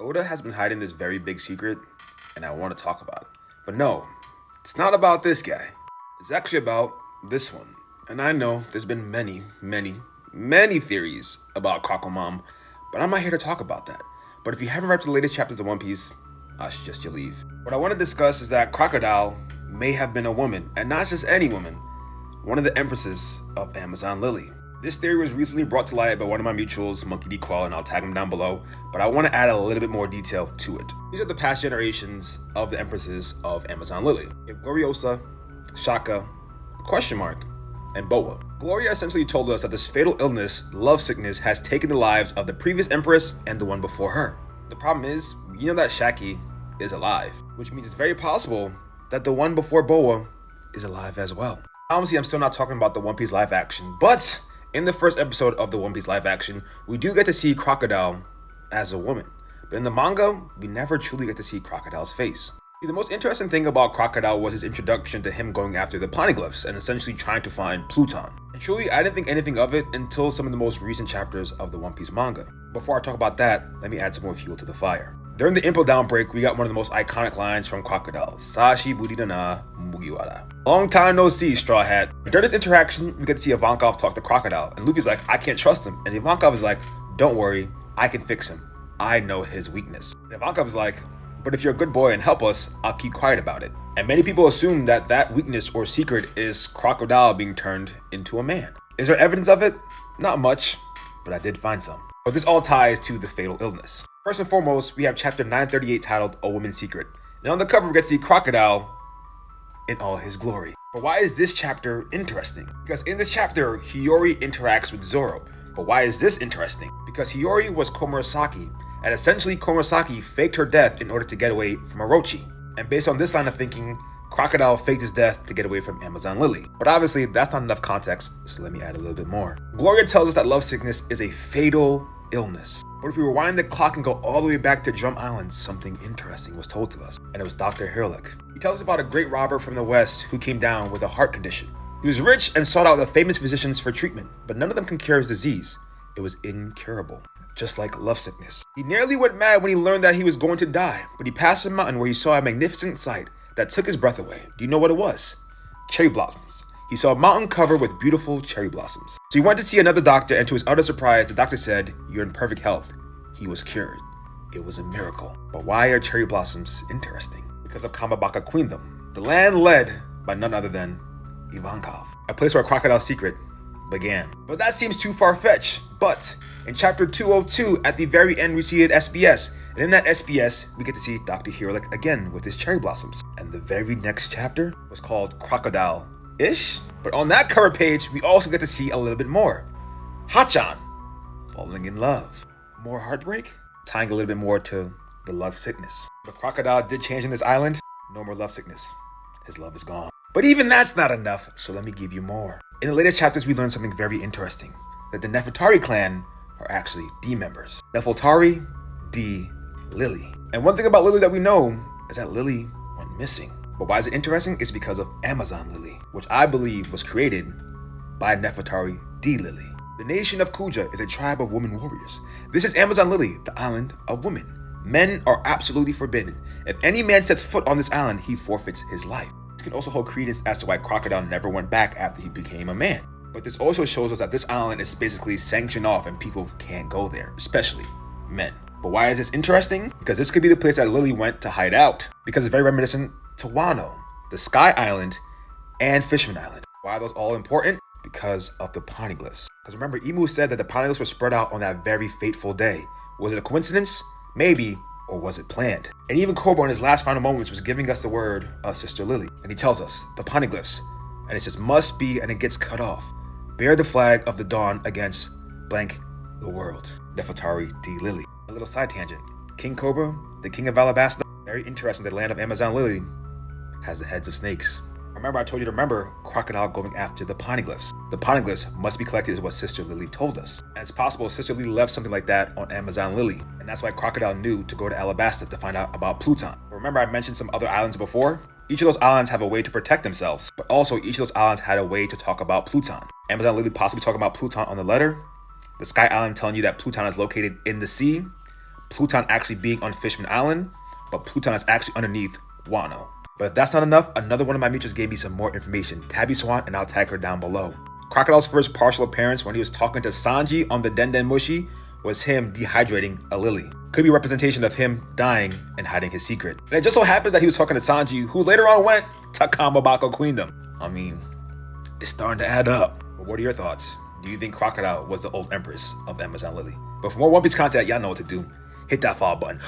Oda has been hiding this very big secret, and I want to talk about it. But no, it's not about this guy. It's actually about this one. And I know there's been many theories about Crocomom, but I'm not here to talk about that. But if you haven't read the latest chapters of One Piece, I suggest you leave. What I want to discuss is that Crocodile may have been a woman, and not just any woman, one of the empresses of Amazon Lily. This theory was recently brought to light by one of my mutuals, Monkey D. Quell, and I'll tag him down below, but I want to add a little bit more detail to it. These are the past generations of the empresses of Amazon Lily. We have Gloriosa, Shaka, and Boa. Gloria essentially told us that this fatal illness, love sickness, has taken the lives of the previous empress and the one before her. The problem is, you know that Shaki is alive, which means it's very possible that the one before Boa is alive as well. Obviously, I'm still not talking about the One Piece live action, but in the first episode of the One Piece live action, we do get to see Crocodile as a woman. But in the manga, we never truly get to see Crocodile's face. See, the most interesting thing about Crocodile was his introduction to him going after the poneglyphs and essentially trying to find Pluton. And truly, I didn't think anything of it until some of the most recent chapters of the One Piece manga. Before I talk about that, let me add some more fuel to the fire. During the Impel Down break, we got one of the most iconic lines from Crocodile, Sashi Buridana Mugiwara. Long time no see, Straw Hat. During this interaction, we get to see Ivankov talk to Crocodile, and Luffy's like, I can't trust him. And Ivankov is like, don't worry, I can fix him. I know his weakness. And Ivankov is like, but if you're a good boy and help us, I'll keep quiet about it. And many people assume that that weakness or secret is Crocodile being turned into a man. Is there evidence of it? Not much, but I did find some. But this all ties to the fatal illness. First and foremost, we have chapter 938 titled A Woman's Secret. And on the cover, we get to see Crocodile in all his glory. But why is this chapter interesting? Because in this chapter, Hiyori interacts with Zoro. But why is this interesting? Because Hiyori was Komurasaki, and essentially Komurasaki faked her death in order to get away from Orochi. And based on this line of thinking, Crocodile faked his death to get away from Amazon Lily. But obviously, that's not enough context, so let me add a little bit more. Gloria tells us that love sickness is a fatal illness. But if we rewind the clock and go all the way back to Drum Island, something interesting was told to us, and it was Dr. Herlick. He tells us about a great robber from the West who came down with a heart condition. He was rich and sought out the famous physicians for treatment, but none of them can cure his disease. It was incurable, just like love sickness. He nearly went mad when he learned that he was going to die, but he passed a mountain where he saw a magnificent sight that took his breath away. Do you know what it was? Cherry blossoms. He saw a mountain covered with beautiful cherry blossoms. So he went to see another doctor, and to his utter surprise, the doctor said, "You're in perfect health." He was cured. It was a miracle. But why are cherry blossoms interesting? Because of Kamabaka Queendom, the land led by none other than Ivankov, a place where Crocodile's secret began. But that seems too far-fetched. But in chapter 202, at the very end, we see an SBS. And in that SBS, we get to see Dr. Herlick again with his cherry blossoms. And the very next chapter was called Crocodile-ish. But on that cover page, we also get to see a little bit more. Hachan falling in love. More heartbreak, tying a little bit more to the love sickness. But Crocodile did change in this island. No more love sickness. His love is gone. But even that's not enough, so let me give you more. In the latest chapters, we learned something very interesting. That the Nefertari clan are actually D members. Nefeltari, D, Lily. And one thing about Lily that we know is that Lily went missing. But why is it interesting? It's because of Amazon Lily, which I believe was created by Nefertari D. Lily. The nation of Kuja is a tribe of women warriors. This is Amazon Lily, the island of women. Men are absolutely forbidden. If any man sets foot on this island, he forfeits his life. This can also hold credence as to why Crocodile never went back after he became a man. But this also shows us that this island is basically sanctioned off and people can't go there, especially men. But why is this interesting? Because this could be the place that Lily went to hide out, because it's very reminiscent to Wano, the Sky Island, and Fishman Island. Why are those all important? Because of the poneglyphs. Because remember, Imu said that the poneglyphs were spread out on that very fateful day. Was it a coincidence? Maybe. Or was it planned? And even Kobo in his last final moments was giving us the word of Sister Lily. And he tells us, the poneglyphs, and it says must be, and it gets cut off. Bear the flag of the dawn against blank the world. Nefertari D. Lily. A little side tangent. King Cobra, the king of Alabasta, very interesting that the land of Amazon Lily has the heads of snakes. Remember, I told you to remember Crocodile going after the poneglyphs. The poneglyphs must be collected is what Sister Lily told us. And it's possible Sister Lily left something like that on Amazon Lily. And that's why Crocodile knew to go to Alabasta to find out about Pluton. But remember, I mentioned some other islands before? Each of those islands have a way to protect themselves, but also each of those islands had a way to talk about Pluton. Amazon Lily possibly talking about Pluton on the letter. The Sky Island telling you that Pluton is located in the sea. Pluton actually being on Fishman Island, but Pluton is actually underneath Wano. But if that's not enough, another one of my mutuals gave me some more information. Tabby Swan, and I'll tag her down below. Crocodile's first partial appearance when he was talking to Sanji on the Den Mushi was him dehydrating a lily. Could be a representation of him dying and hiding his secret. And it just so happened that he was talking to Sanji, who later on went to Kamabako Queendom. I mean, it's starting to add up. But what are your thoughts? Do you think Crocodile was the old empress of Amazon Lily? But for more One Piece content, y'all know what to do. Hit that follow button.